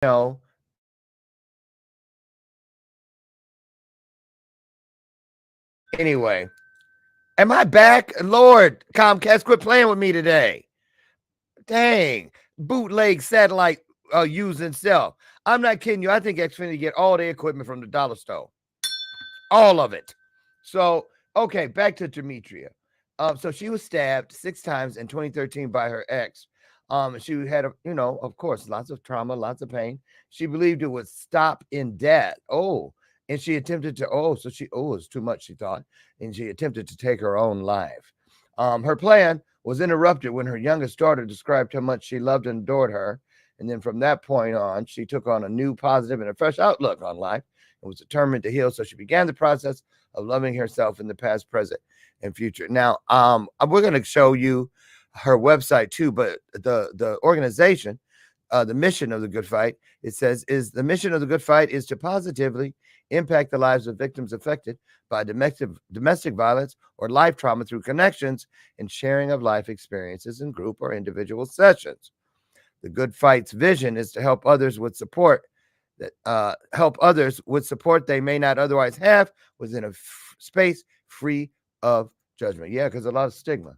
know, anyway, am I back? Lord, Comcast, quit playing with me today. Dang, bootleg satellite using self. I'm not kidding you. I think Xfinity get all the equipment from the dollar store, all of it. So, okay, back to Demetria. So she was stabbed 6 times in 2013 by her ex. She had, of course, lots of trauma, lots of pain. She believed it would stop in death. Oh, and she attempted to. It's too much. She thought, and she attempted to take her own life. Her plan was interrupted when her youngest daughter described how much she loved and adored her. And then from that point on, she took on a new positive and a fresh outlook on life and was determined to heal. So she began the process of loving herself in the past, present, and future. Now, we're going to show you her website too, but the organization, the mission of the Good Fight, it says, is the mission of the Good Fight is to positively impact the lives of victims affected by domestic violence or life trauma through connections and sharing of life experiences in group or individual sessions. The Good Fight's vision is to help others with support they may not otherwise have within a space free of judgment. Yeah, because a lot of stigma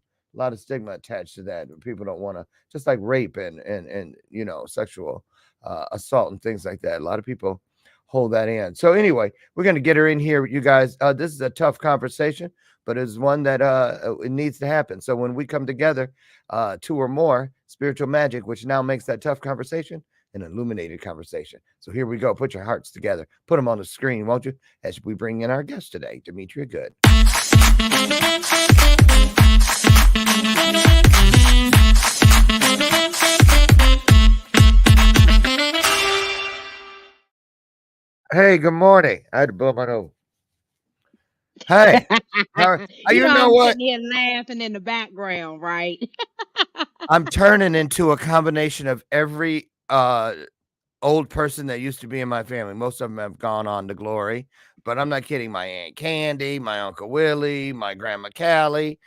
attached to that. People don't want to, just like rape and sexual assault and things like that. A lot of people hold that in. So anyway, we're going to get her in here, you guys. This is a tough conversation, but it's one that it needs to happen. So when we come together, two or more, spiritual magic, which now makes that tough conversation an illuminated conversation. So here we go. Put your hearts together. Put them on the screen, won't you? As we bring in our guest today, Demetria Goode. Hey, good morning. I had to blow my nose. Hey, you know I'm what? sitting here laughing in the background, right? I'm turning into a combination of every old person that used to be in my family. Most of them have gone on to glory, but I'm not kidding. My Aunt Candy, my Uncle Willie, my Grandma Callie.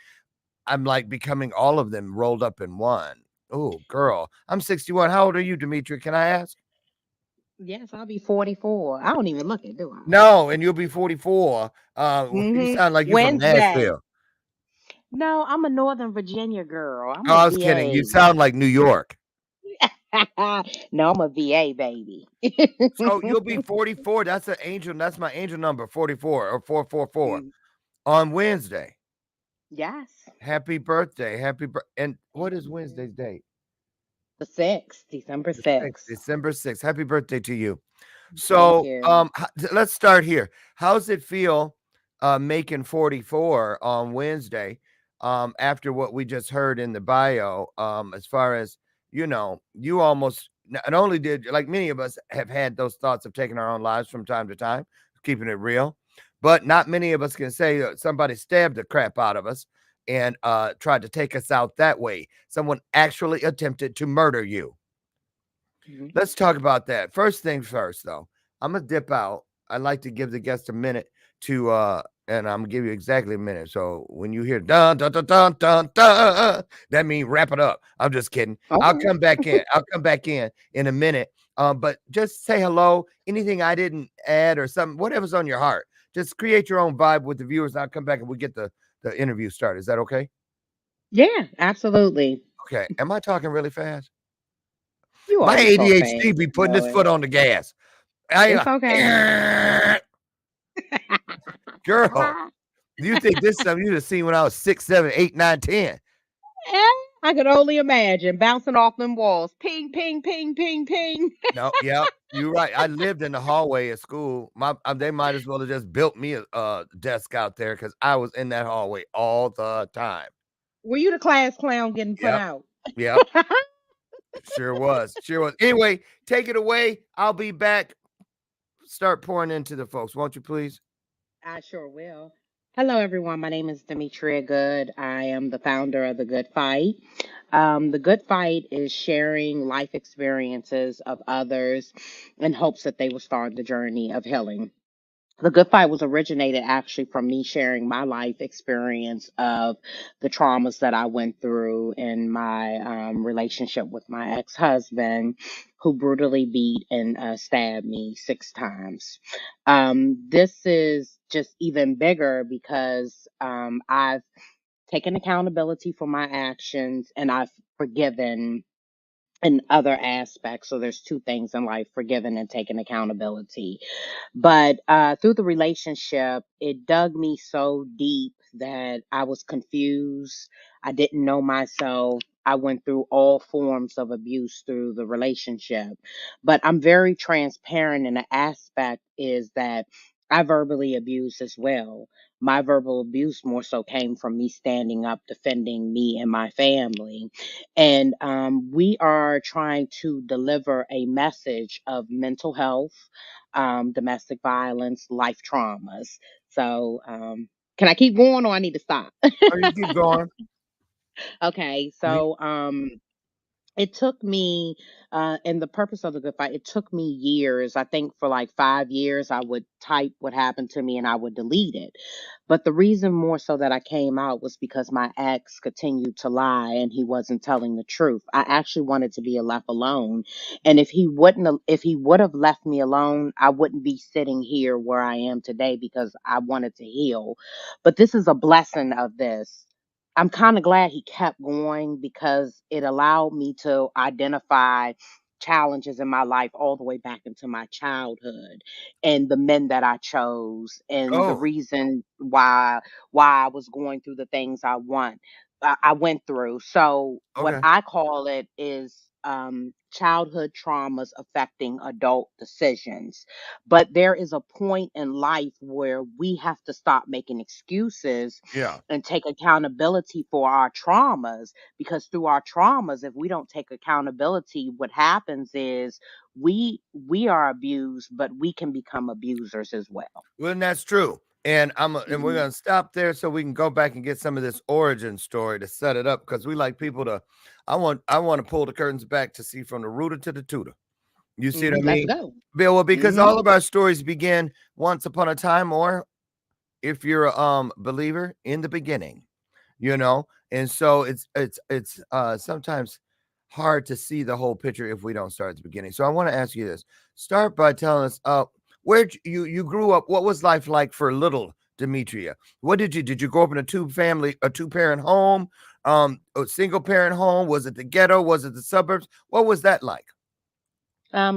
I'm like becoming all of them rolled up in one. Oh, girl. I'm 61. How old are you, Demetria? Can I ask? Yes, I'll be 44. I don't even look it, do I? No, and you'll be 44. You hmm sound like you're from Wednesday. Nashville. No, I'm a Northern Virginia girl. I'm Oh, a I was kidding. You VA. sound like New York. No, I'm a VA baby. So you'll be 44. That's an angel. That's my angel number, 44 or 444 Mm, on Wednesday. yes. Happy birthday. And what Thank is you. Wednesday's date? The 6th, December The 6th, 6th. December 6th. Happy birthday to you. Thank So, you. let's start here. How's it feel making 44 on Wednesday after what we just heard in the bio? As far as you almost not only did, like many of us have had those thoughts of taking our own lives from time to time, keeping it real, but not many of us can say that somebody stabbed the crap out of us and tried to take us out that way. Someone actually attempted to murder you. Mhm. Let's talk about that. First things first, though. I'm gonna dip out. I'd like to give the guest a minute to and I'm gonna give you exactly a minute. So when you hear dun dun dun dun dun dun, that means wrap it up. I'm just kidding. I'll Okay. come back in. I'll come back in a minute. But just say hello. Anything I didn't add or something, whatever's on your heart. Just create your own vibe with the viewers. And I'll come back and we get the interview started. Is that okay? Yeah, absolutely. Okay. Am I talking really fast? You My always talk ADHD fast. be You putting know his it. foot on the gas. I It's okay. girl, you think this is something you'd have seen when I was 6, 7, 8, 9, 10? Eh, I could only imagine bouncing off them walls. Ping, ping, ping, ping, ping. No, yep, you're right. I lived in the hallway at school. They might as well have just built me a desk out there because I was in that hallway all the time. Were you the class clown getting put Yep, out? yep, sure was, sure was. Anyway, take it away. I'll be back. Start pouring into the folks, won't you, please? I sure will. Hello, everyone. My name is Demetria Good. I am the founder of The Good Fight. The Good Fight is sharing life experiences of others in hopes that they will start the journey of healing. The good fight was originated actually from me sharing my life experience of the traumas that I went through in my relationship with my ex-husband, who brutally beat and stabbed me 6 times. This is just even bigger because I've taken accountability for my actions, and I've forgiven in other aspects. So there's two things in life: forgiving and taking accountability. But through the relationship, it dug me so deep that I was confused. I didn't know myself. I went through all forms of abuse through the relationship. But I'm very transparent, and the aspect is that I verbally abused as well. My verbal abuse more so came from me standing up, defending me and my family. And we are trying to deliver a message of mental health, domestic violence, life traumas. So, can I keep going or I need to stop? Oh, you keep going. Okay, We so it took me, and the purpose of the good fight, it took me years. I think for like 5 years, I would type what happened to me and I would delete it. But the reason more so that I came out was because my ex continued to lie and he wasn't telling the truth. I actually wanted to be left alone. And if he would have left me alone, I wouldn't be sitting here where I am today because I wanted to heal. But this is a blessing of this. I'm kind of glad he kept going because it allowed me to identify challenges in my life all the way back into my childhood, and the men that I chose, and the oh, reason why I was going through the things I went through. So what okay. I call it is childhood traumas affecting adult decisions. But there is a point in life where we have to stop making excuses Yeah. and take accountability for our traumas, because through our traumas, if we don't take accountability, what happens is we are abused, but we can become abusers as well. Well, and that's true. And we're Mhm. gonna stop there so we can go back and get some of this origin story to set it up because we like people to. I want to pull the curtains back to see from the rooter to the tutor. You see what I Let's mean, go. Bill? Well, because Hmm. all of our stories begin once upon a time, or if you're a believer in the beginning, and so it's sometimes hard to see the whole picture if we don't start at the beginning. So I want to ask you this: start by telling us where you grew up. What was life like for little Demetria? What did you grow up in a two parent home, a single parent home? Was it the ghetto? Was it the suburbs? What was that like?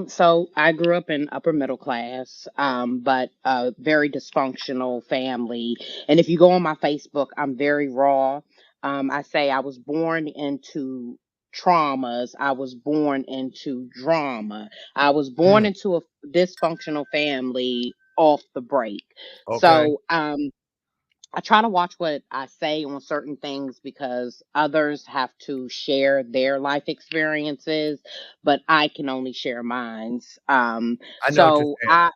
So I grew up in upper middle class, but a very dysfunctional family. And if you go on my Facebook, I'm very raw. I say I was born into traumas. I was born into drama. I was born Mm, into a dysfunctional family off the break. okay, So, I try to watch what I say on certain things because others have to share their life experiences, but I can only share mine's. I know what you're So saying. I,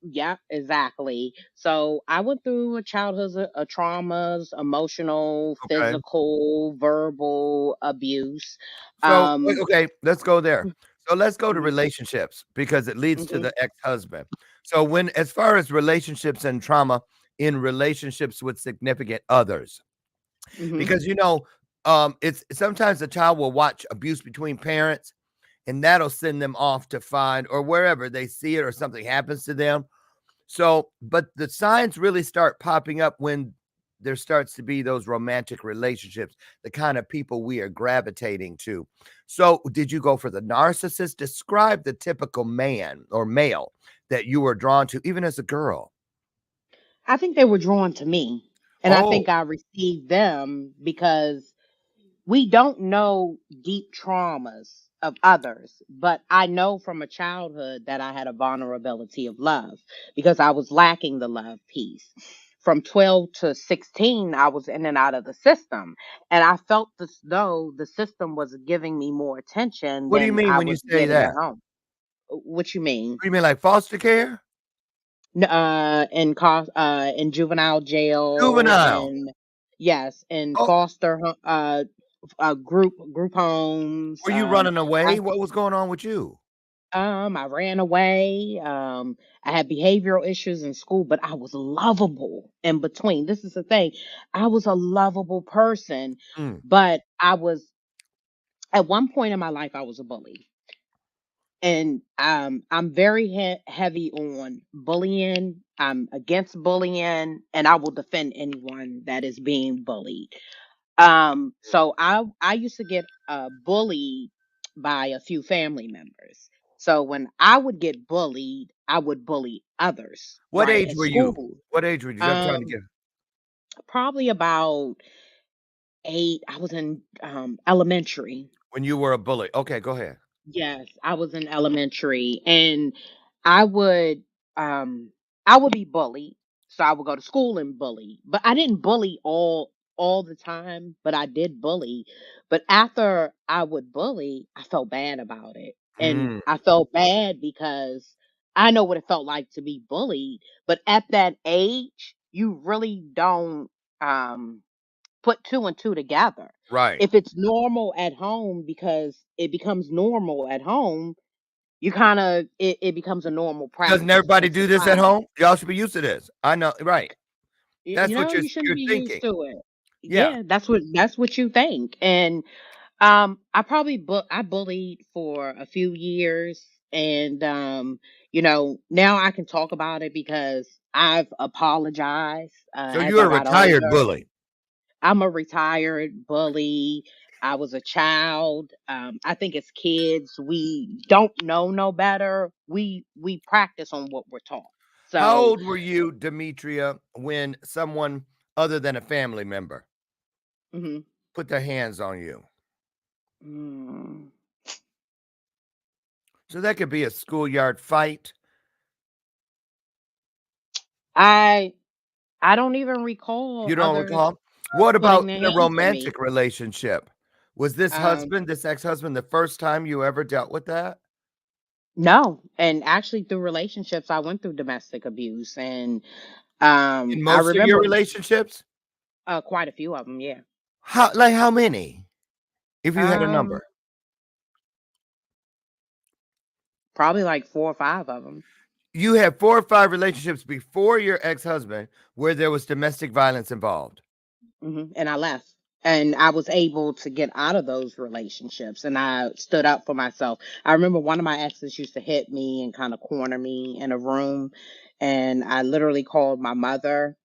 yeah, exactly. So I went through a childhood of traumas, emotional, Okay. physical, verbal abuse. So, Um, okay, let's go there. So let's go to mhm, relationships because it leads to mhm, the ex-husband. So as far as relationships and trauma in relationships with significant others, mhm. because it's sometimes a child will watch abuse between parents and that'll send them off to find or wherever they see it or something happens to them. So, but the signs really start popping up when there starts to be those romantic relationships, the kind of people we are gravitating to. So, did you go for the narcissist? Describe the typical man or male that you were drawn to, even as a girl. I think they were drawn to me, and I Oh, think I received them because we don't know deep traumas of others, but I know from a childhood that I had a vulnerability of love because I was lacking the love piece. From 12 to 16, I was in and out of the system, and I felt as though the system was giving me more attention what do you than mean I when you was say getting that? at home. What you mean? What do you mean, like foster care? In juvenile jail, Juvenile. and yes, in Oh, group were homes. you running away? What was going on with you? I ran away. I had behavioral issues in school, but I was lovable in between. This is the thing. I was a lovable person, Mm. but I was at one point in my life I was a bully. And I'm very heavy on bullying. I'm against bullying, and I will defend anyone that is being bullied. So I used to get bullied by a few family members. So when I would get bullied, I would bully others, What right, age at were you? school. What age were you? I'm trying to Um, get. Probably about 8. I was in elementary. When you were a bully. Okay, go ahead. Yes, I was in elementary, and I would um I would be bullied. So I would go to school and bully. But I didn't bully all the time, but I did bully. But after I would bully, I felt bad about it. And Mm, I felt bad because I know what it felt like to be bullied, but at that age, you really don't um put two and two together. right. If it's normal at home, because it becomes normal at home, you kind of it becomes a normal Doesn't practice everybody in do this at society. home? Y'all should be used to this. I know, right. You That's what know, you're you shouldn't you're be thinking. used to it. Yeah. Yeah, that's what you think. And I probably I bullied for a few years, and now I can talk about it because I've apologized So as you're I a got retired older. bully. I'm a retired bully. I was a child. I think as kids, we don't know no better. We practice on what we're taught. How So, old were you, Demetria, when someone other than a family member mhm. put their hands on you? Mm, So that could be a schoolyard fight. I I don't even recall You don't others recall? What putting about their in a hands on me. romantic relationship? Was Um, this ex-husband, the first time you ever dealt with that? no, and actually through relationships, I went through domestic abuse, and In I most of your remember relationships? quite a few of them. Yeah. How many? If you had a Um, number. Probably like 4 or 5 of them. You had 4 or 5 relationships before your ex-husband where there was domestic violence involved. And I left. And I was able to get out of those relationships, and I stood up for myself. I remember one of my exes used to hit me and kind of corner me in a room, and I literally called my mother,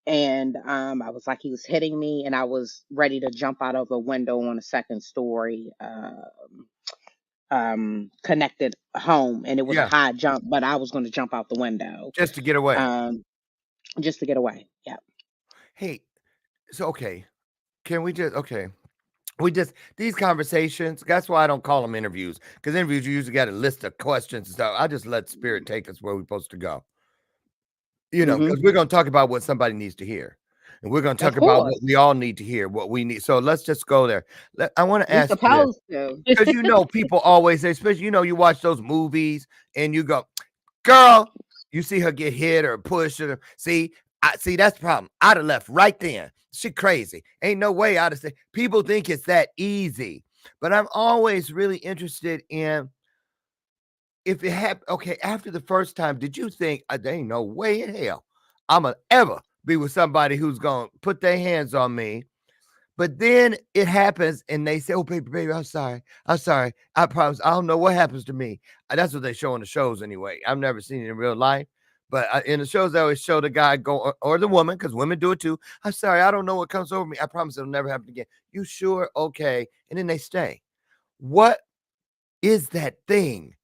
and I was like, he was hitting me, and I was ready to jump out of a window on a second story connected home, and it was a Yeah, high jump, but I was going to jump out the window just to get away. um just to get away. Yeah. Hey, so okay, can we just okay. We just these conversations, that's why I don't call them interviews. Because interviews you usually got a list of questions and stuff. I just let spirit take us where we're supposed to go. Hmm. Because we're gonna talk about what somebody needs to hear. And we're gonna Of talk about what course. we all need to hear, what we need. So let's just go there. I want to We ask you this. supposed to. Because people always say, especially you watch those movies and you go, girl, you see her get hit or pushed or see, I see that's the problem. I'd have left right then. She crazy. Ain't no way I'd have said people think it's that easy. But I'm always really interested in if it happened. Okay, after the first time, did you think there ain't no way in hell I'm gonna ever be with somebody who's gonna put their hands on me? But then it happens and they say, "Oh, baby, baby, I'm sorry. I'm sorry. I promise. I don't know what happens to me." That's what they show in the shows anyway. I've never seen it in real life. But in the shows, they always show the guy go or the woman, because women do it too. I'm sorry. I don't know what comes over me. I promise it'll never happen again. You sure? Okay. And then they stay. What is that thing,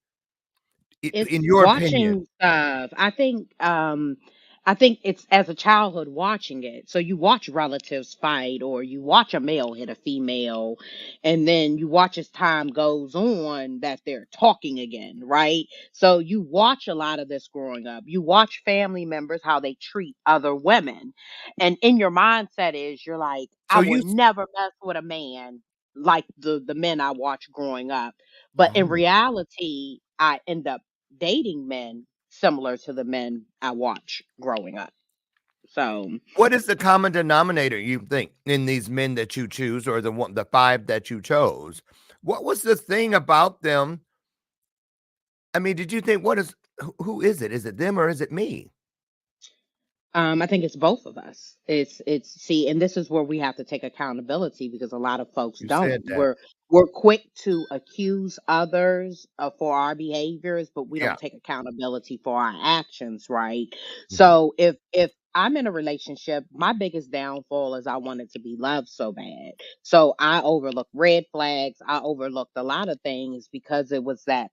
in It's your opinion? watching stuff. I think it's as a childhood watching it. So you watch relatives fight, or you watch a male hit a female, and then you watch as time goes on that they're talking again, right? So you watch a lot of this growing up. You watch family members how they treat other women. And in your mindset is you're like, I So will you. never mess with a man like the men I watched growing up. But in Oh. reality, I end up dating men similar to the men I watch growing up. So What is the common denominator you think in these men that you choose, or the 5 that you chose? What was the thing about them? I mean, did you think, who is it? Is it them or is it me? I think it's both of us. It's see, and this is where we have to take accountability because a lot of folks You don't. said that. We're quick to accuse others for our behaviors, but we Yeah. don't take accountability for our actions, right? Mhm. So if I'm in a relationship, my biggest downfall is I wanted to be loved so bad. So I overlooked red flags. I overlooked a lot of things because it was that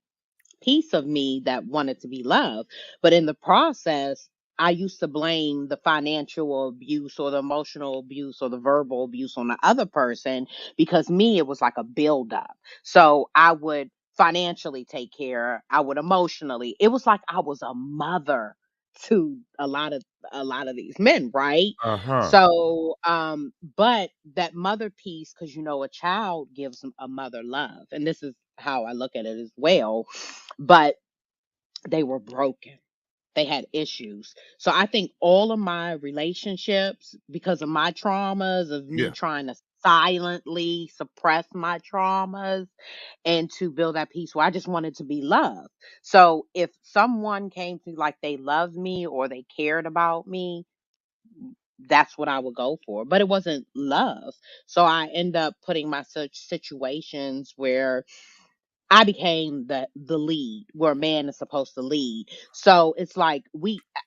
piece of me that wanted to be loved. But in the process, I used to blame the financial abuse or the emotional abuse or the verbal abuse on the other person because me, it was like a buildup. So I would financially take care, I would emotionally. It was like I was a mother to a lot of these men, right? Uh-huh. So but that mother piece, because a child gives a mother love, and this is how I look at it as well, but they were broken. They had issues. So I think all of my relationships, because of my traumas, of me Yeah. trying to silently suppress my traumas and to build that peace where I just wanted to be loved. So if someone came to like they loved me or they cared about me, that's what I would go for. But it wasn't love. So I end up putting myself situations where I became the lead where a man is supposed to lead. So it's like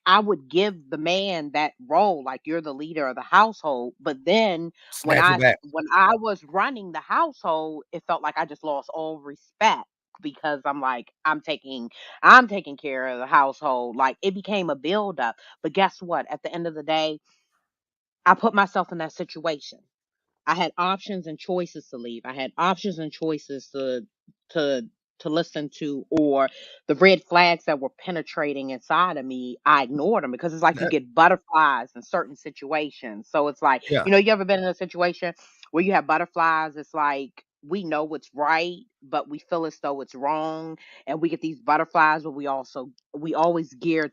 I would give the man that role, like you're the leader of the household. But then when Snatch it I back. when I was running the household, it felt like I just lost all respect because I'm like, I'm taking care of the household. Like it became a buildup. But guess what? At the end of the day, I put myself in that situation. I had options and choices to leave. I had options and choices to to listen to, or the red flags that were penetrating inside of me, I ignored them because it's like you That- get butterflies in certain situations. So it's like, yeah. you ever been in a situation where you have butterflies? It's like we know what's right, but we feel as though it's wrong, and we get these butterflies, but we always gear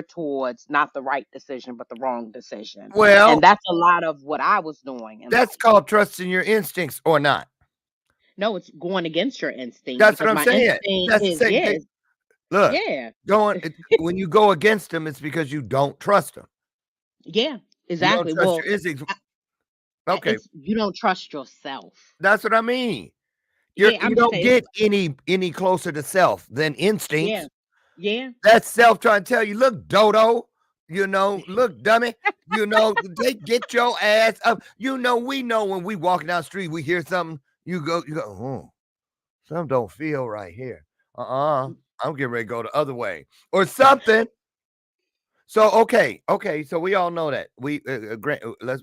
towards not the right decision, but the wrong decision, and Well, that's a lot of what I was doing in that's life. called trusting your instincts or not. No, it's going against your instinct That's what because I'm my saying. instinct That's the is same thing. yes, Look, yeah, when you go against them, it's because you don't trust them. yeah, You don't exactly. trust Well, your instincts. Okay, it's you don't trust yourself. that's what I mean. Yeah, You I'm just don't saying. get any closer to self than Yeah, instincts. yeah. That's self trying to tell you, look, dodo, look, dummy, they get your ass up. We know when we walking down the street, we hear something, you go, oh, something don't feel right here. I'm getting ready to go the other way or something. So okay, so we all know that we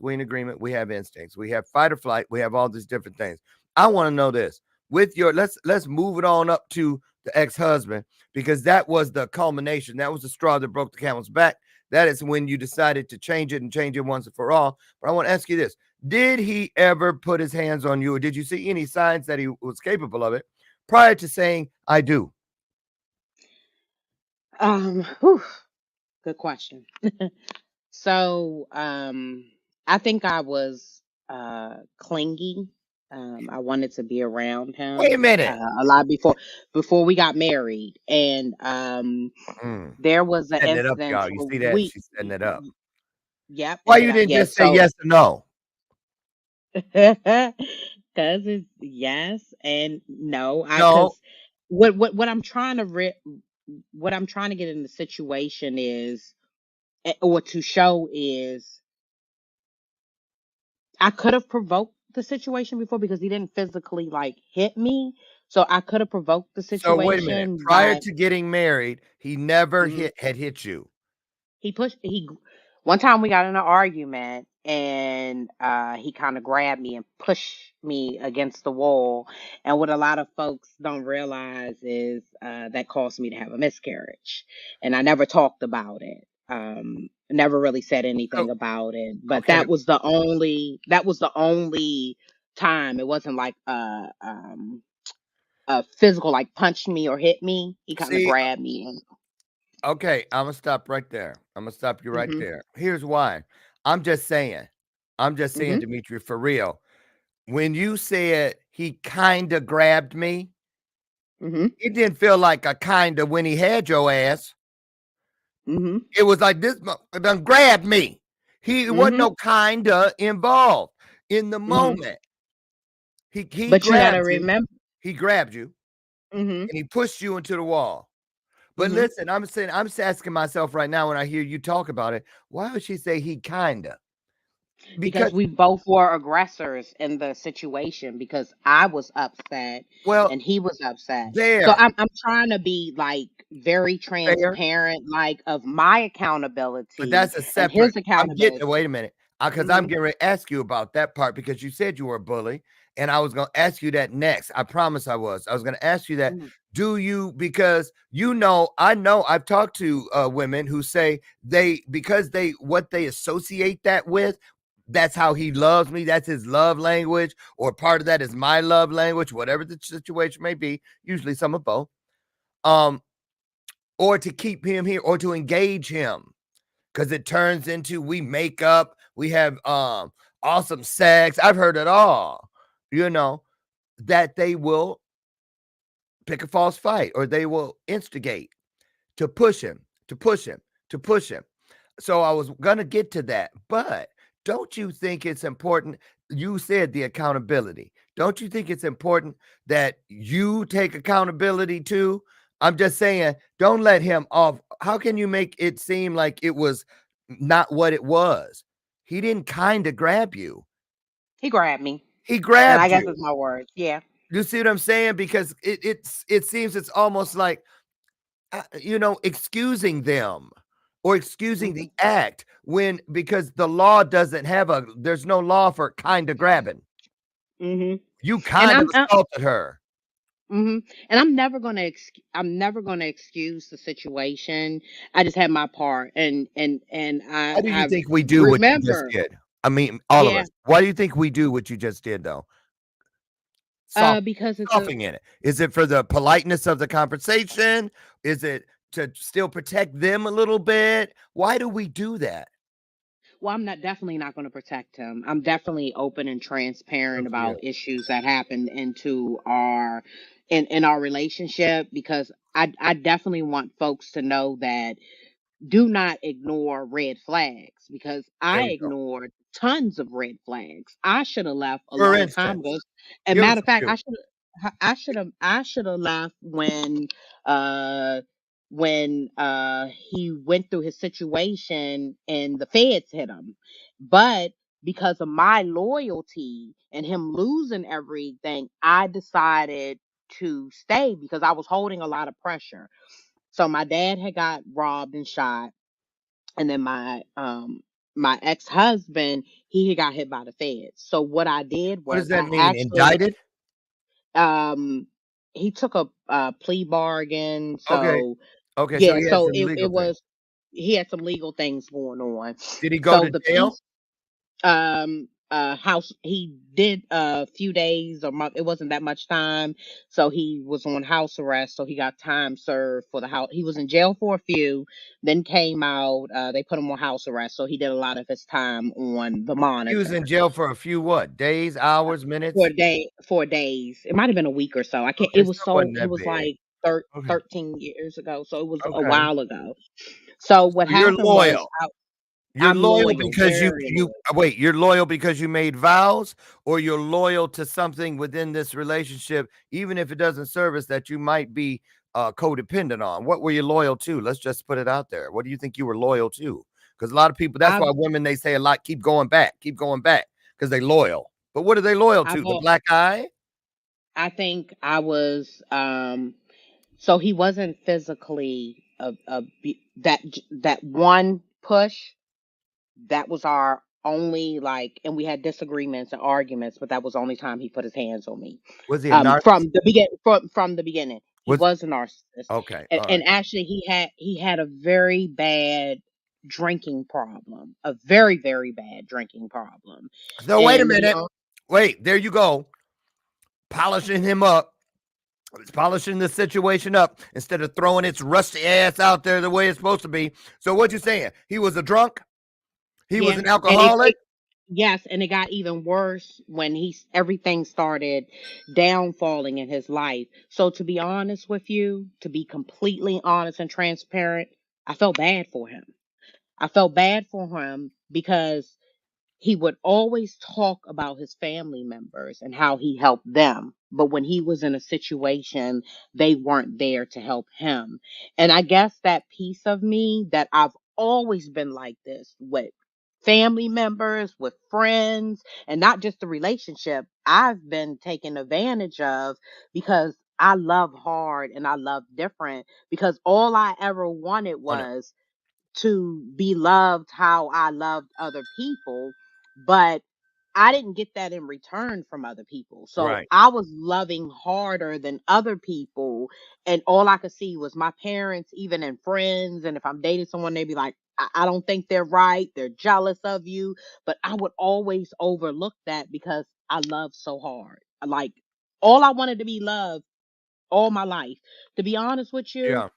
we in agreement. We have instincts. We have fight or flight. We have all these different things. I want to know this with your let's move it on up to the ex-husband because that was the culmination. That was the straw that broke the camel's back. That is when you decided to change it and change it once and for all. But I want to ask you this: did he ever put his hands on you, or did you see any signs that he was capable of it prior to saying "I do"? Whew, good question. So, I think I was clingy. I wanted to be around Wait a him minute. a lot before we got married, and Mm, there was an setting it up, instance y'all. You where see that? She's setting it up. yep, Why you didn't yeah. just say So, yes or no? because it's yes and no. I No. because what I'm trying to what I'm trying to get in the situation is, or to show is, I could have provoked the situation before because he didn't physically like hit me. So I could have provoked the So wait a minute. situation Prior by to getting married, he never mhm. had hit you. He pushed he one time we got in an argument and he kind of grabbed me and pushed me against the wall. And what a lot of folks don't realize is that caused me to have a miscarriage. And I never talked about it. Never really said So anything about it. But okay. that was the only time. It wasn't like a physical like punch me or hit me. He kind of See, grabbed me and okay, I'm gonna stop right there. I'm gonna stop you right mhm, there. Here's why. I'm just saying. I'm just saying, mhm. Demetria, for real. When you said he kinda grabbed me, Mhm. It didn't feel like a kinda when he had your ass. Mhm. It was like this done grabbed me. It wasn't Mhm. no kinda involved. In the Mhm. moment, he But you got to grabbed you. remember. He grabbed you Mhm. and he pushed you into the wall. But Mhm. listen, I'm just asking myself right now when I hear you talk about it, why would she say he kinda? Because Because we both were aggressors in the situation, because I was upset well, and he was upset. So there, I'm trying to be like very fair. transparent, like of my But accountability that's a and separate his I'm getting accountability. wait a minute, because I'm Mhm. getting ready to ask you about that part because you said you were a bully, and I was gonna ask you that next. I promise I was. I was gonna ask you that. Mhm. Do you because I know I've talked to women who say they because they what they associate that with, that's how he loves me, that's his love language, or part of that is my love language, whatever the situation may be, usually some of both. Um, or to keep him here or to engage him because it turns into we make up, we have awesome sex. I've heard it all, you know, that they will pick a false fight or they will instigate to push him, to push him, to push him. So I was gonna get to that, but don't you think it's important? You said the accountability. Don't you think it's important that you take accountability too? I'm just saying, don't let him off. How can you make it seem like it was not what it was? He didn't kind of grab you. He grabbed me. He And I grabbed guess you. it's my words. Yeah. You see what I'm saying? Because it seems it's almost like excusing them or excusing the Mhm. act when because the law doesn't have there's no law for kind of grabbing. Mhm. You And kind of assaulted her. and I'm never gonna excuse the situation. I just had my part, and Why do you I think we do what you just remember. did? I mean, all of Yeah. us. Why do you think we do what you just did, though? Soft, Because it's a softening it. Is it for the politeness of the conversation? Is it to still protect them a little bit? Why do we do that? well, I'm not definitely not going to protect him. I'm definitely open and transparent Good for you. about issues that happened in our relationship, because I definitely want folks to know that do not ignore red flags, because There I you go. ignored tons of red flags. I should have left a For long time instance, ago. And give us matter of a fact, few. I should have left uh when he went through his situation and the feds hit him. But because of my loyalty and him losing everything, I decided to stay because I was holding a lot of pressure. So my dad had got robbed and shot, and then my ex-husband, he had got hit by the feds. So what I did What was does that I mean? actually Indicted? um he took a plea bargain. Okay. So Okay. So yeah, he had so some legal it things. was, he had some legal things going on. Did he go So to the jail? piece house, he did a few days or month, it wasn't that much time. So he was on house arrest, so he got time served for the house. He was in jail for a few, then came out. They put him on house arrest, so he did a lot of his time on the He was in monitor jail for a few what? Days, hours, for minutes? a day, 4 days. It might have been a week or so. I can't, Okay, so it wasn't it that was big. like Okay. 13 years ago, so it was a Okay. while ago. So what So you're happened was loyal. You're I'm loyal loyal, because very you loyal. wait, you're loyal because you made vows, or you're loyal to something within this relationship, even if it doesn't service that you might be codependent on. What were you loyal to? Let's just put it out there. What do you think you were loyal to? Because a lot of people, that's I've why women they say a lot keep going back because they loyal. But what are they loyal I've to? The black eye? I think I was so he wasn't physically that one push, that was our only, like, and we had disagreements and arguments, but that was the only time he put his hands on me. Was he a narcissist? From the beginning. He Was was a narcissist. okay, And, all right. and actually he had a very bad drinking problem, a very, very bad drinking problem. So wait a And minute. Wait, there you go. Polishing him up. It's polishing the situation up instead of throwing its rusty ass out there the way it's supposed to be. So what you saying? He was a drunk? He was yeah, an and he alcoholic? Yes, and it got even worse when everything started downfalling in his life. So to be honest with you, to be completely honest and transparent, I felt bad for him. I felt bad for him because he would always talk about his family members and how he helped them. But when he was in a situation, they weren't there to help him. And I guess that piece of me that I've always been like this with family members, with friends, and not just the relationship, I've been taken advantage of because I love hard and I love different because all I ever wanted On it. was to be loved how I loved other people, but I didn't get that in return from other people. So Right. I was loving harder than other people, and all I could see was my parents, even in friends. And if I'm dating someone, they'd be like, I don't think they're right. They're jealous of you. But I would always overlook that because I love so hard. Like, all I wanted to be loved all my life. To be honest with you, Yeah.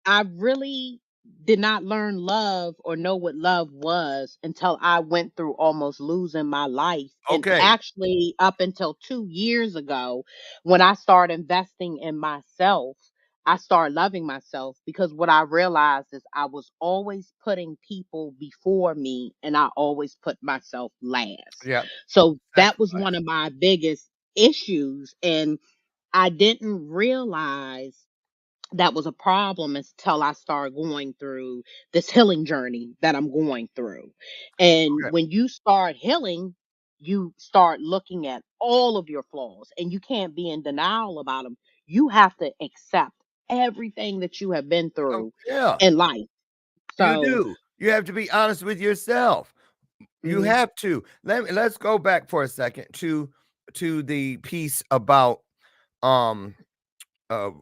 I really did not learn love or know what love was until I went through almost losing my life. And Okay. actually, up until 2 years ago, when I started investing in myself, I started loving myself because what I realized is I was always putting people before me and I always put myself last. Yeah. So that was one Sacrifice. of my biggest issues. And I didn't realize that was a problem until I started going through this healing journey that I'm going through. And Okay. when you start healing, you start looking at all of your flaws and you can't be in denial about them. You have to accept everything that you have been Oh, through yeah. in life. You So, do. You have to be honest with yourself. You mhm, have to. Let's go back for a second to the piece about um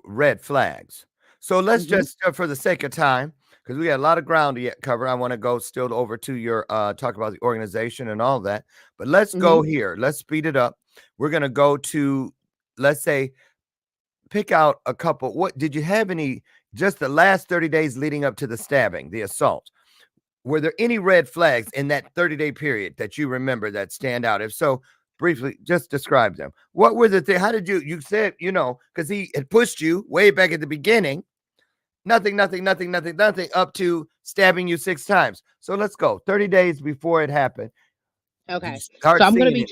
red flags. So let's mhm, just for the sake of time, because we got a lot of ground to yet cover. I want to go still over to your talk about the organization and all that. But let's mhm, go here. Let's speed it up. We're gonna go to, let's say, pick out a couple. What did you have any just the last 30 days leading up to the stabbing, the assault? Were there any red flags in that 30-day period that you remember that stand out? If so, briefly, just describe them. What were the things? How did you said, because he had pushed you way back at the beginning, nothing, nothing, nothing, nothing, nothing, up to stabbing you 6 times. So let's go. 30 days before it happened. Did you okay. So start seeing it?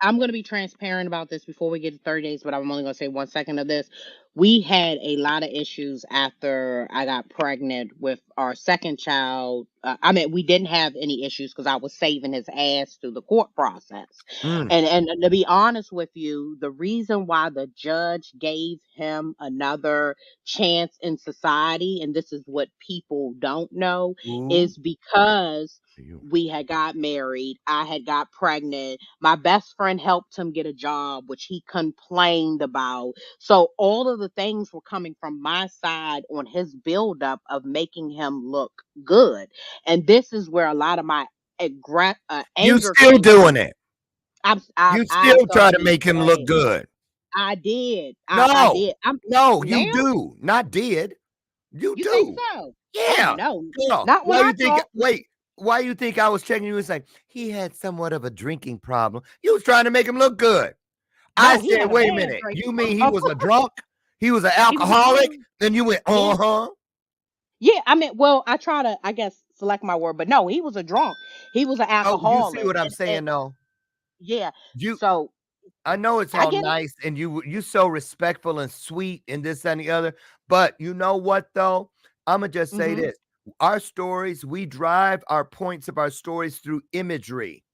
I'm gonna be transparent about this before we get to 30 days, but I'm only gonna say 1 second of this. We had a lot of issues after I got pregnant with our second child. I mean, we didn't have any issues because I was saving his ass through the court process. Mm. And to be honest with you, the reason why the judge gave him another chance in society, and this is what people don't know, Ooh, is because you. we had got married. I had got pregnant. My best friend helped him get a job, which he complained about. So all of the things were coming from my side on his buildup of making him look good. And this is where a lot of my You anger still came doing from. it. I You I still felt try to the make him look same. good. I did. I No, did. I'm no, you now. do. Not did. You You think do. so? Oh Yeah. no, Girl, not when why I you think talk. wait, why you think I was checking you and saying he had somewhat of a drinking problem? You was trying to make him look good. I No, he said, had a wait a bad minute. drinking You mean he problem. was a drunk? He was an He was a alcoholic? drunk. Then you went, Yeah. uh-huh. Yeah, I mean, well, I try to, I guess, select my word, but no, he was a drunk. He was an Oh, you see alcoholic, what I'm and saying though? yeah. You So I know it's I all get it. nice and you so respectful and sweet and this and the other, but you know what though? I'ma just say Hmm. this. Our stories, we drive our points of our stories through imagery.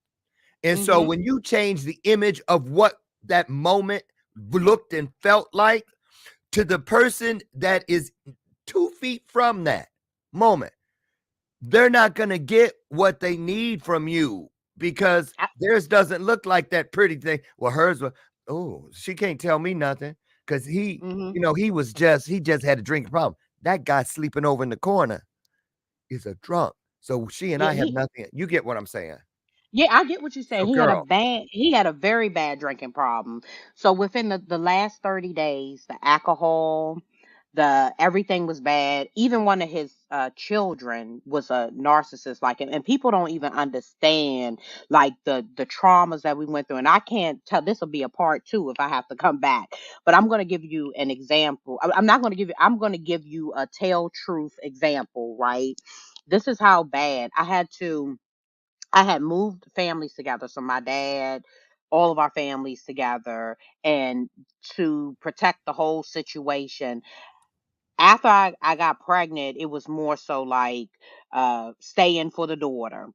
And so Hmm. when you change the image of what that moment looked and felt like to the person that is 2 feet from that moment, they're not going to get what they need from you because theirs doesn't look like that pretty thing. Well, hers was, oh, she can't tell me nothing because Hmm. he just had a drinking problem. That guy sleeping over in the corner is a drunk. So she and Yeah, I have he. nothing. You get what I'm saying? Yeah, I get what you're saying. So, girl, He had a very bad drinking problem. So within the last 30 days, the alcohol, The everything was bad. Even one of his children was a narcissist like him, and people don't even understand like the traumas that we went through. And I can't tell, this will be a part two if I have to come back, but I'm going to give you an example. I'm not going to give you, I'm going to give you a tell truth example, right? This is how bad I had moved families together. So my dad, all of our families together, and to protect the whole situation, after I got pregnant, it was more so like staying for the daughter,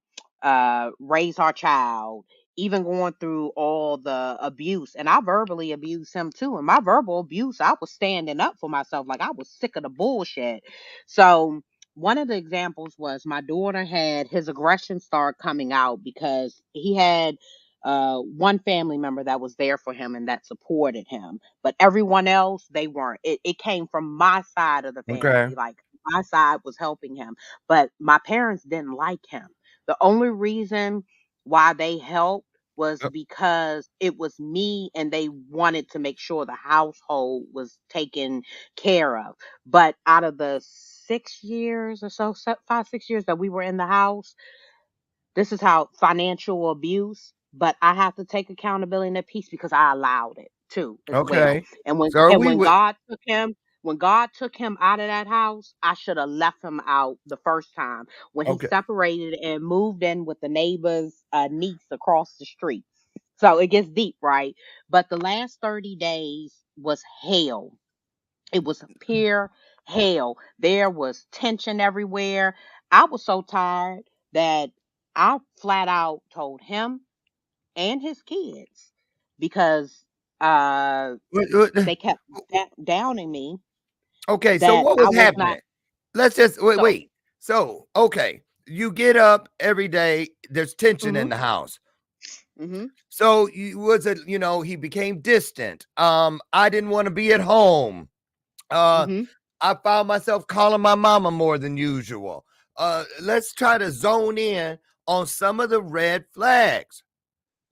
raise our child, even going through all the abuse. And I verbally abused him too. And my verbal abuse, I was standing up for myself. Like I was sick of the bullshit. So one of the examples was my daughter had his aggression start coming out because he had one family member that was there for him and that supported him, but everyone else, they weren't. It came from my side of the Okay. family. Like my side was helping him, but my parents didn't like him. The only reason why they helped was Uh, because it was me and they wanted to make sure the household was taken care of. But out of the 6 years or so, 5, 6 years that we were in the house, this is how financial abuse, but I have to take accountability in that piece because I allowed it too as well. Okay. And when So and we when would. God took him, when God took him out of that house, I should have left him out the first time. When he Okay. separated and moved in with the neighbor's niece across the street. So it gets deep, right? But the last 30 days was hell. It was pure hell. There was tension everywhere. I was so tired that I flat out told him and his kids because What- they kept downing me Okay. So that what I was was not. happening? Let's just wait. So, Wait. So okay, you get up every day. There's tension in hmm the house. hmm So you was it? He became distant. I didn't want to be at home. Uh, hmm I found myself calling my mama more than usual. Let's try to zone in on some of the red flags.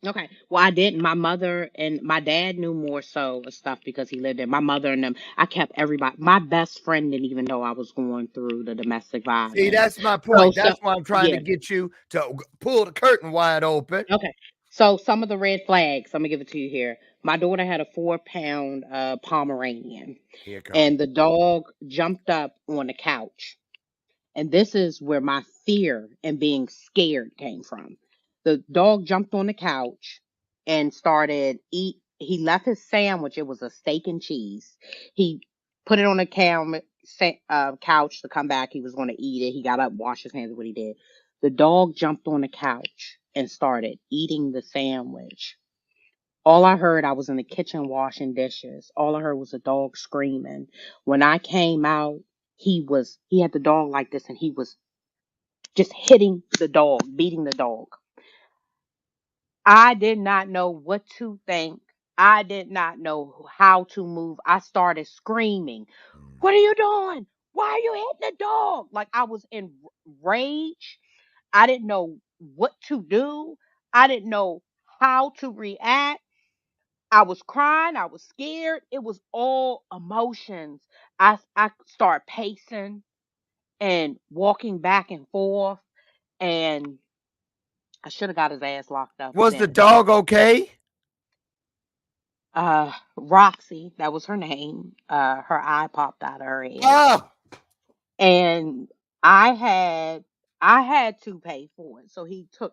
Okay. Well, I didn't. My mother and my dad knew more so of stuff because he lived there. My mother and them, I kept everybody. My best friend didn't even know I was going through the domestic See, violence. that's my So, point. That's why I'm trying to yeah. get you to pull the curtain wide open. Okay. So some of the red flags, I'm gonna give it to you here. My daughter had a 4 pound Pomeranian, Here it come. and the dog jumped up on the couch. And this is where my fear and being scared came from. The dog jumped on the couch and started eat. He left his sandwich. It was a steak and cheese. He put it on the couch to come back. He was going to eat it. He got up, washed his hands. What he did. The dog jumped on the couch and started eating the sandwich. All I heard, I was in the kitchen washing dishes. All I heard was a dog screaming. When I came out, he had the dog like this and he was just hitting the dog, beating the dog. I did not know what to think. I did not know how to move. I started screaming, "What are you doing? Why are you hitting the dog?" Like I was in rage. I didn't know what to do. I didn't know how to react. I was crying. I was scared. It was all emotions. I started pacing and walking back and forth, and I should have got his ass locked up Was the then. dog okay? Roxy, that was her name. Her eye popped out of her head. Oh, And I had I had to pay for it. So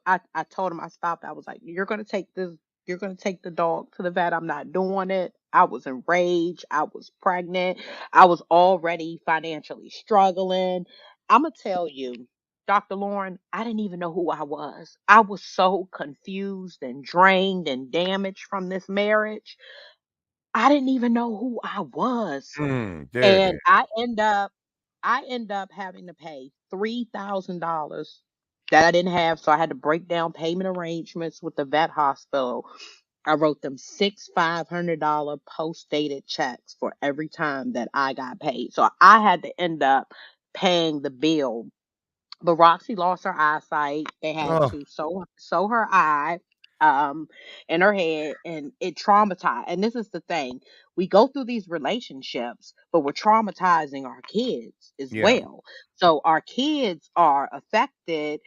I told him, I stopped. I was like, you're gonna take the dog to the vet. I'm not doing it. I was enraged. I was pregnant. I was already financially struggling. I'ma tell you, Dr. Loren, I didn't even know who I was. I was so confused and drained and damaged from this marriage. I didn't even know who I was. there it is. And I end up having to pay $3,000 that I didn't have. So I had to break down payment arrangements with the vet hospital. I wrote them six $500 post dated checks for every time that I got paid. So I had to end up paying the bill. But Roxy lost her eyesight. They had Oh, to sew her eye. um in her head, and it traumatized. And this is the thing, we go through these relationships, but we're traumatizing our kids as Yeah. well. So our kids are affected,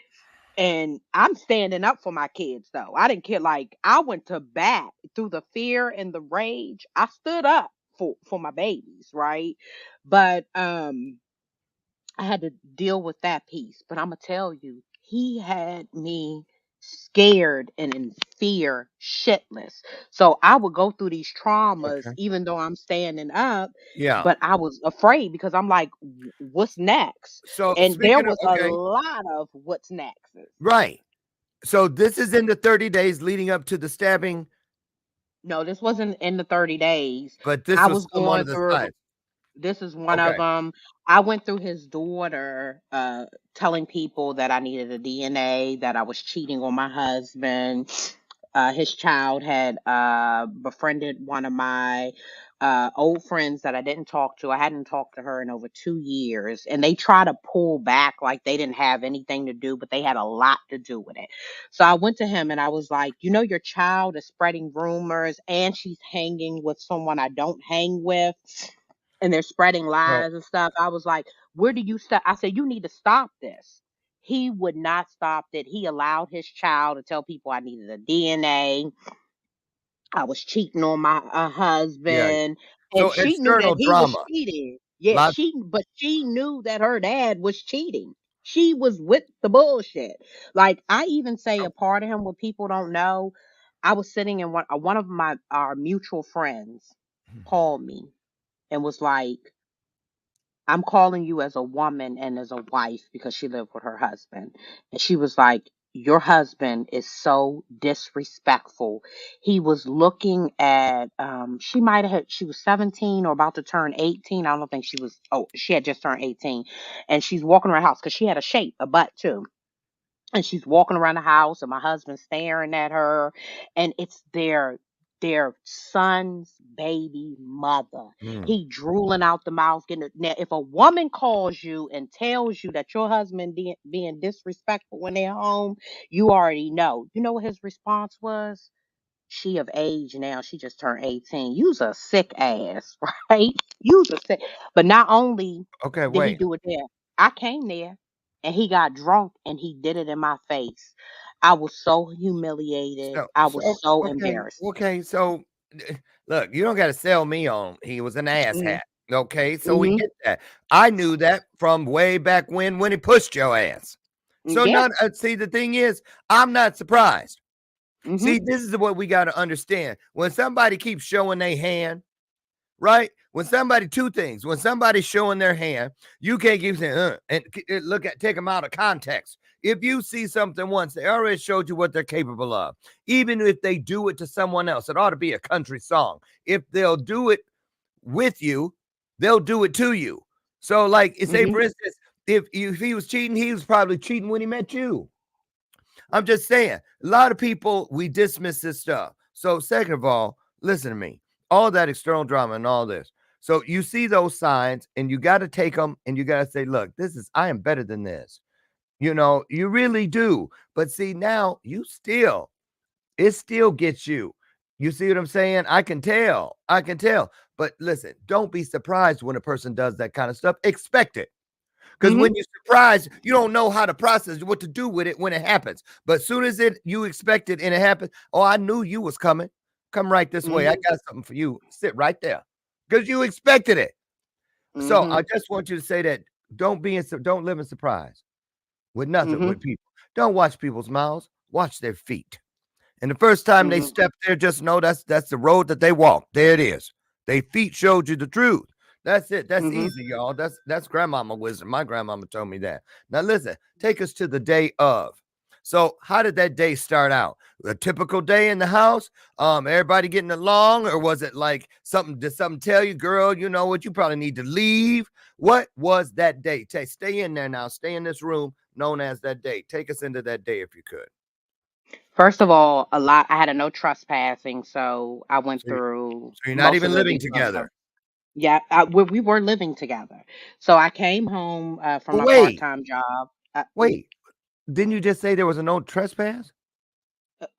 and I'm standing up for my kids though. I didn't care. Like, I went to bat through the fear and the rage. I stood up for my babies, right? But I had to deal with that piece. But I'm gonna tell you, he had me scared and in fear shitless. So I would go through these traumas Okay. even though I'm standing up, Yeah. but I was afraid because I'm like, What's next?" So And there speaking of, was a okay, lot of what's next. right. So this is in the 30 days leading up to the stabbing, No, this wasn't in the 30 days. but this I was was some one of going the through, sides. this is one of Okay. them. I went through his daughter, telling people that I needed a DNA, that I was cheating on my husband. His child had befriended one of my old friends that I didn't talk to. I hadn't talked to her in over 2 years. And they try to pull back like they didn't have anything to do, but they had a lot to do with it. So I went to him and I was like, your child is spreading rumors and she's hanging with someone I don't hang with, and they're spreading Right. lies and stuff. I was like, where do you stop? I said, you need to stop this. He would not stop it. He allowed his child to tell people I needed a DNA. I was cheating on my Yeah. husband, and So she knew that external he was drama. cheating. Yeah, Lots. but she knew that her dad was cheating. She was with the bullshit. Like, I even say a part of him what people don't know. I was sitting in one of my our mutual friends called me and was like, I'm calling you as a woman and as a wife because she lived with her husband. And she was like, your husband is so disrespectful. He was looking at, she might have, she was 17 or about to turn 18. I don't think she was, oh, she had just turned 18. And she's walking around the house because she had a butt too, and she's walking around the house and my husband's staring at her, and it's their son's baby mother. Mm. He drooling out the mouth, getting it. Now, if a woman calls you and tells you that your husband being disrespectful when they're home, you already know. You know what his response was? She of age now. She just turned 18. You's a sick ass, right? You's a sick. But not only Okay. did he Wait. do it there, I came there and he got drunk and he did it in my face. I was so humiliated. I was so Okay. embarrassed. Okay. So look, you don't got to sell me on he was an asshat. Okay. So we Mm-hmm. get that. I knew that from way back when he pushed your ass. So Yeah. not see the thing is, I'm not surprised. Mm-hmm. See, this is what we got to understand. When somebody keeps showing their hand, right? When somebody, two things. When somebody's showing their hand, you can't keep saying, and look at, take them out of context. If you see something once, they already showed you what they're capable of. Even if they do it to someone else, it ought to be a country song. If they'll do it with you, they'll do it to you. So, like, say Mm-hmm. for instance, if he was cheating, he was probably cheating when he met you. I'm just saying, a lot of people, we dismiss this stuff. So, second of all, listen to me. All that external drama and all this. So, you see those signs and you got to take them and you got to say, look, I am better than this. You really do. But see, now it still gets you. You see what I'm saying? I can tell. I can tell. But listen, don't be surprised when a person does that kind of stuff. Expect it. Because Mm-hmm. when you're surprised, you don't know how to process what to do with it when it happens. But as soon as you expect it and it happens, oh, I knew you was coming. Come right this way. I Mm-hmm. got something for you. Sit right there. Because you expected it. So Mm-hmm. I just want you to say that don't live in surprise with nothing Mm-hmm. with people. Don't watch people's mouths, watch their feet. And the first time they Mm-hmm. step there, just know that's the road that they walk. There it is. They feet showed you the truth. That's it. That's Mm-hmm. easy, y'all. That's grandmama wisdom. My grandmama told me that. Now listen, take us to the day of. So how did that day start out? A typical day in the house? Everybody getting along, or was it like something? Did something tell you, girl? You know what? You probably need to leave. What was that day? Stay in there now. Stay in this room known as that day. Take us into that day if you could. First of all, I had a no trespassing, so I went So, you, through so you're not most of even the living legal stuff. together. Yeah, we were living together. So I came home from But my part wait, time job. wait. Didn't you just say there was a no trespass?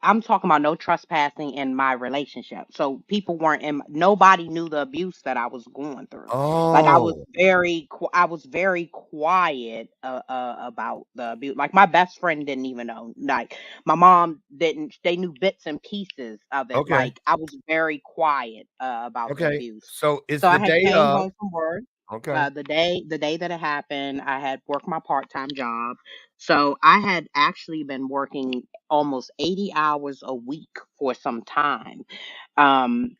I'm talking about no trespassing in my relationship. So people weren't in. Nobody knew the abuse that I was going through. Like Oh, I was very quiet about the abuse. Like my best friend didn't even know. Like my mom didn't. They knew bits and pieces of it. okay. Like I was very quiet about the Okay. abuse. So it's So I the had day came of. home from work. Okay. The day that it happened, I had worked my part time job. So I had actually been working almost 80 hours a week for some time. Um,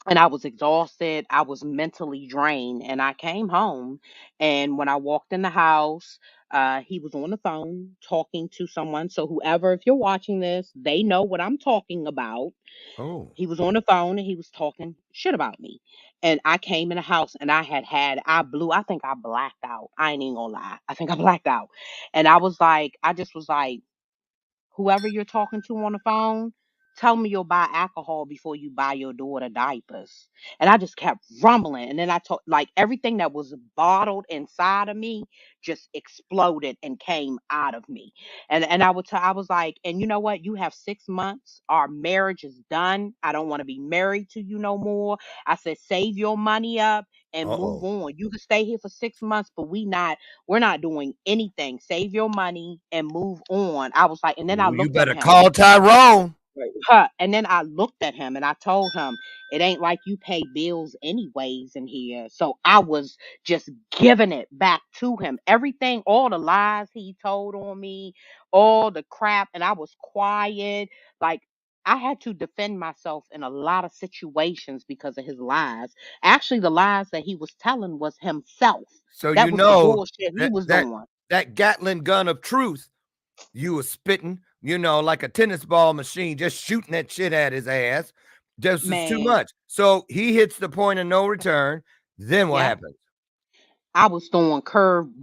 and I was exhausted. I was mentally drained. And I came home, and when I walked in the house, he was on the phone talking to someone. So whoever, if you're watching this, they know what I'm talking about. Oh. He was on the phone and he was talking shit about me. And I came in the house and I think I blacked out. I ain't even gonna lie. I think I blacked out. And I just was like, whoever you're talking to on the phone, tell me you'll buy alcohol before you buy your daughter diapers. And I just kept rumbling. And then I told, like, everything that was bottled inside of me just exploded and came out of me. And I was like, and you know what? You have 6 months. Our marriage is done. I don't want to be married to you no more. I said, save your money up and move Uh-oh. on. You can stay here for 6 months, but we're not doing anything. Save your money and move on. I was like, and then I Ooh, you looked at better him. call Tyrone. Huh. And then I looked at him and I told him, it ain't like you pay bills anyways in here. So I was just giving it back to him. Everything, all the lies he told on me, all the crap. And I was quiet. Like, I had to defend myself in a lot of situations because of his lies. Actually, the lies that he was telling was himself. So That you was the know bullshit he that was that doing. that Gatling gun of truth you was spitting, like a tennis ball machine, just shooting that shit at his ass. This is too Man, much. So he hits the point of no return. Then what yeah. happens? I was throwing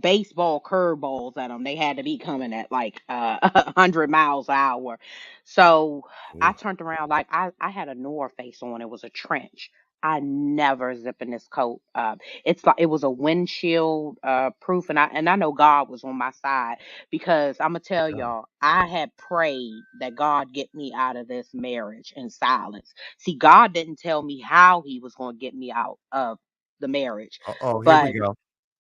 baseball curveballs at them. They had to be coming at like 100 miles an hour. So I Ooh, turned around like I had a North face on. It was a trench. I never zipping this coat up. It's like it was a windshield proof, and I know God was on my side because I'm gonna tell God. y'all I had prayed that God get me out of this marriage in silence. See, God didn't tell me how He was gonna get me out of the marriage, Uh-oh, here we but go.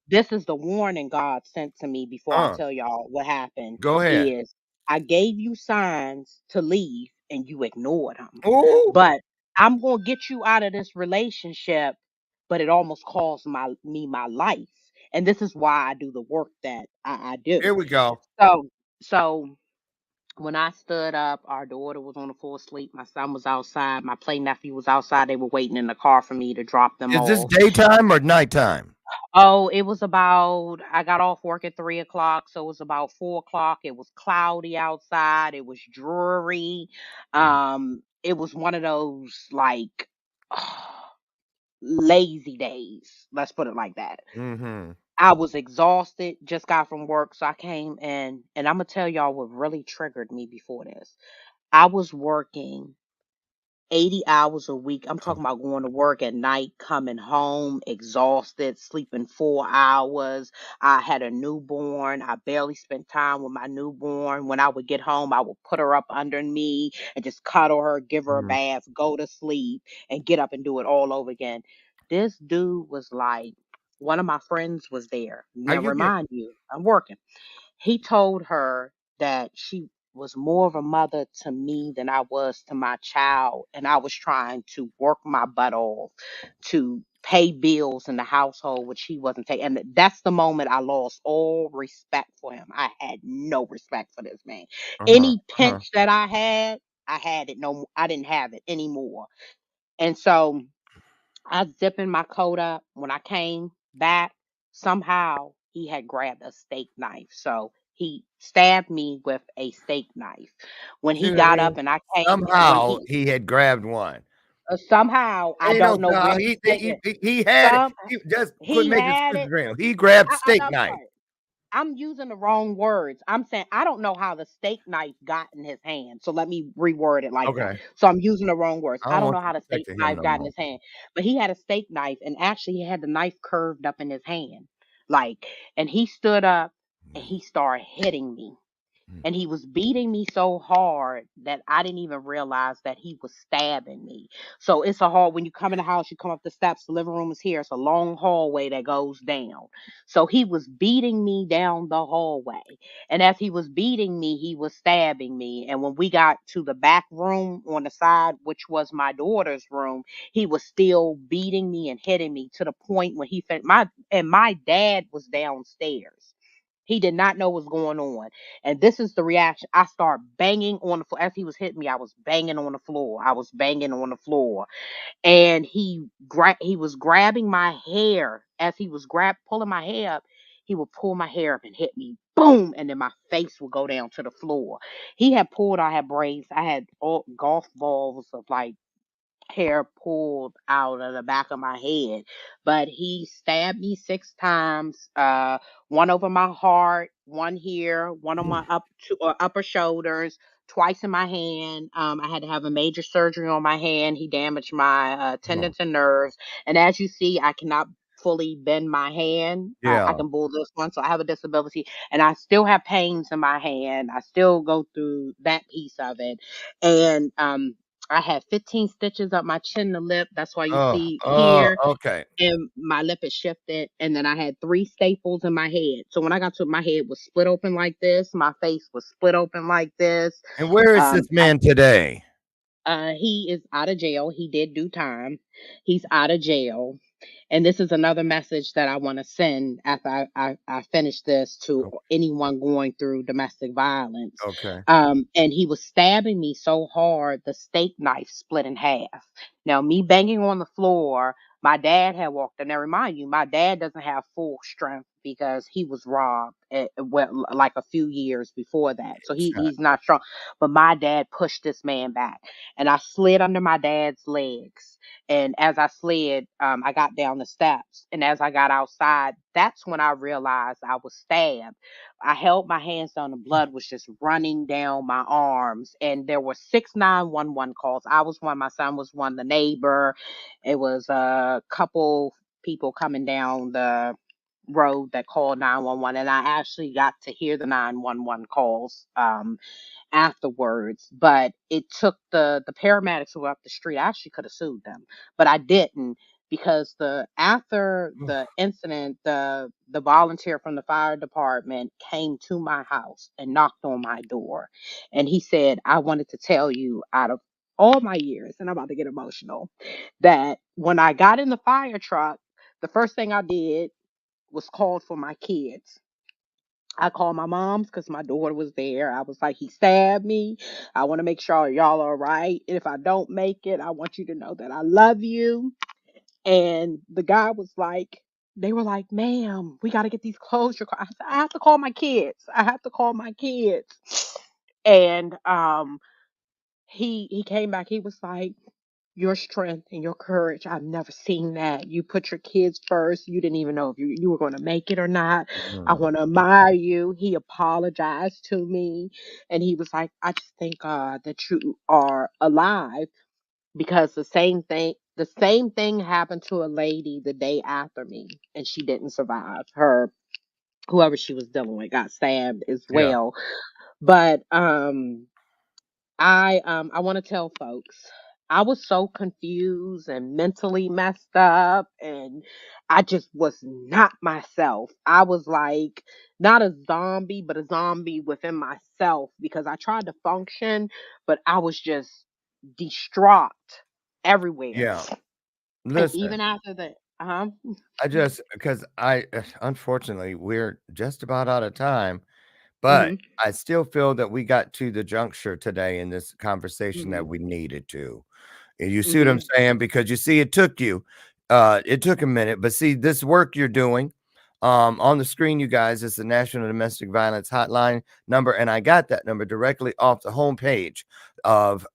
this is the warning God sent to me before I Uh, tell y'all what happened go ahead. is I gave you signs to leave and you ignored them. Ooh, But I'm going to get you out of this relationship, but it almost cost my life. And this is why I do the work that I do. here we go. So so when I stood up, our daughter was on the floor asleep. My son was outside. My play nephew was outside. They were waiting in the car for me to drop them Is this off. daytime or nighttime? Oh, it was about, I got off work at 3 o'clock, so it was about 4 o'clock. It was cloudy outside. It was dreary. It was one of those like lazy days. Let's put it like that. Mm-hmm. I was exhausted, just got from work, so I came in, and I'm gonna tell y'all what really triggered me before this. I was working 80 hours a week. I'm Oh, talking about going to work at night, coming home exhausted, sleeping 4 hours. I had a newborn. I barely spent time with my newborn. When I would get home, I would put her up under me and just cuddle her, give her a mhm. bath, go to sleep, and get up and do it all over again. This dude was like, one of my friends was there. How Now, you get? remind you, I'm working. He told her that she was more of a mother to me than I was to my child. And I was trying to work my butt off to pay bills in the household, which he wasn't taking. And that's the moment I lost all respect for him. I had no respect for this man. Uh-huh. Any Uh-huh. pinch that I had it no, I didn't have it anymore. And so I was zipping my coat up. When I came back, somehow he had grabbed a steak knife. So he stabbed me with a steak knife. When he See what I got up mean? and I came, when Somehow he he had grabbed one. somehow, I Ain't no don't know how where he hid it. he had it. Some He just quit he making had excuses it. for him. He grabbed steak I'm knife. sorry. I'm using the wrong words. I'm saying I don't know how the steak knife got in his hand. So let me reword it like that. Okay. So I'm using the wrong words. I I don't don't want know you how the steak protecting him knife no got in more. his hand, but he had a steak knife and actually he had the knife curved up in his hand. Like, and he stood up and he started hitting me. Mm. And he was beating me so hard that I didn't even realize that he was stabbing me. So it's a hall. When you come in the house, you come up the steps, the living room is here. It's a long hallway that goes down. So he was beating me down the hallway. And as he was beating me, he was stabbing me. And when we got to the back room on the side, which was my daughter's room, he was still beating me and hitting me to the point when my dad was downstairs. He did not know what was going on. And this is the reaction. I start banging on the floor. As he was hitting me, I was banging on the floor. I was banging on the floor. And he was grabbing my hair. As he was pulling my hair up, he would pull my hair up and hit me. Boom. And then my face would go down to the floor. I had braids. I had all golf balls of like hair pulled out of the back of my head. But he stabbed me 6 times, one over my heart, one here, one on my upper shoulders, twice in my hand. I had to have a major surgery on my hand. He damaged my Oh, tendons and nerves. And as you see, I cannot fully bend my hand. I yeah. can pull this one, so I have a disability, and I still have pains in my hand. I still go through that piece of it. And I had 15 stitches up my chin, the lip. That's why you see here, Okay. and my lip is shifted. And then I had 3 staples in my head. So when I got to my head was split open like this. My face was split open like this. And where is this man today? He is out of jail. He did do time. He's out of jail. And this is another message that I want to send after I finish this to Oh, anyone going through domestic violence. okay. And he was stabbing me so hard, the steak knife split in half. Now, me banging on the floor, my dad had walked in. Now, remind you, my dad doesn't have full strength because he was robbed like a few years before that. So he's not strong. But my dad pushed this man back, and I slid under my dad's legs. And as I slid, I got down the steps. And as I got outside, that's when I realized I was stabbed. I held my hands down, the blood was just running down my arms. And there were 6 911 calls. I was one, my son was one, the neighbor. It was a couple people coming down the road that called 911. And I actually got to hear the 911 calls. Afterwards, but it took the paramedics who were up the street. I actually could have sued them, but I didn't, because the after the incident, the volunteer from the fire department came to my house and knocked on my door, and he said, "I wanted to tell you, out of all my years," and I'm about to get emotional, that when I got in the fire truck, the first thing I did was called for my kids. I called my mom's because my daughter was there. I was like, "He stabbed me. I want to make sure y'all are right. And if I don't make it, I want you to know that I love you." And the guy was like, they were like, "Ma'am, we got to get these clothes." I said, "I have to call my kids. I have to call my kids." And he came back. He was like, "Your strength and your courage, I've never seen that. You put your kids first. You didn't even know if you were going to make it or not. I Mm. want to admire you." He apologized to me, and he was like, "I just thank God that you are alive, because the same thing happened to a lady the day after me, and she didn't survive. Her Whoever she was dealing with got stabbed as Yeah. well." But I want to tell folks, I was so confused and mentally messed up, and I just was not myself. I was like not a zombie, but a zombie within myself, because I tried to function, but I was just distraught everywhere. Yeah. And Listen, even after the uh-huh. I just because unfortunately we're just about out of time, but Mhm. I still feel that we got to the juncture today in this conversation that Mhm. we needed to. And you see what I'm Mhm. saying? Because you see, it took a minute, but see, this work you're doing, on the screen, you guys, is the National Domestic Violence Hotline number, and I got that number directly off the homepage of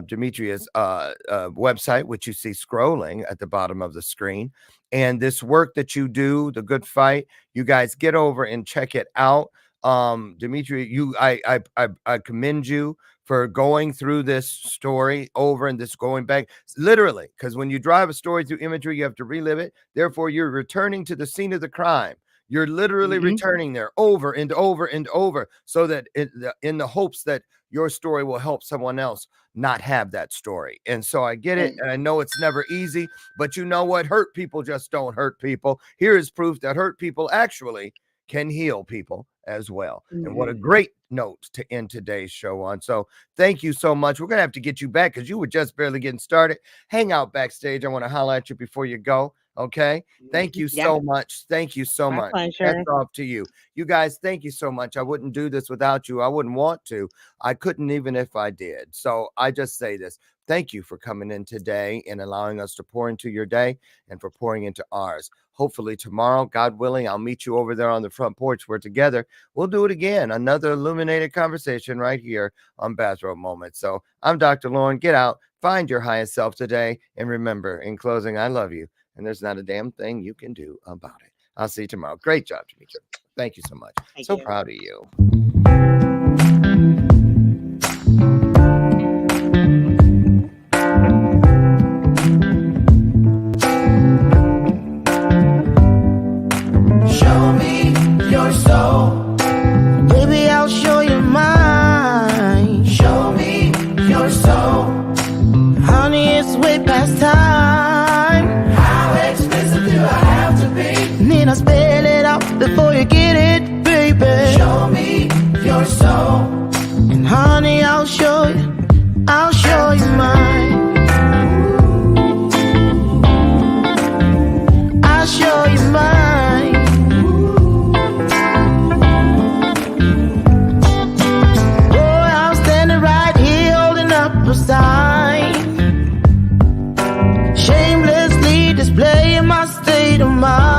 Demetria's website, which you see scrolling at the bottom of the screen. And this work that you do, the good fight, you guys get over and check it out. Demetria, I commend you for going through this story over and this going back, literally, because when you drive a story through imagery, you have to relive it. Therefore, you're returning to the scene of the crime. You're literally returning there over and over and over, so that in the hopes that your story will help someone else not have that story. And so I get it. And I know it's never easy, but you know what? Hurt people just don't hurt people. Here is proof that hurt people actually can heal people as well. And what a great note to end today's show on. So thank you so much. We're going to have to get you back because you were just barely getting started. Hang out backstage. I want to holler at you before you go. Okay. Thank you so much. Thank you so much. That's off to you. You guys, thank you so much. I wouldn't do this without you. I wouldn't want to. I couldn't even if I did. So I just say this. Thank you for coming in today and allowing us to pour into your day and for pouring into ours. Hopefully tomorrow, God willing, I'll meet you over there on the front porch. We're together. We'll do it again. Another illuminated conversation right here on Bathrobe Moments. So I'm Dr. Loren. Get out, find your highest self today. And remember, in closing, I love you. And there's not a damn thing you can do about it. I'll see you tomorrow. Great job, Demetria. Thank you so much. So proud of you. Show me your soul. Baby, I'll show you mine. Show me your soul. Honey, it's way past time. How expensive do I have to be? Need I spell it out before you get it, baby? Show me your soul. And honey, I'll show you mine. I'll show you mine. Boy, I'm standing right here holding up a sign, shamelessly displaying my state of mind.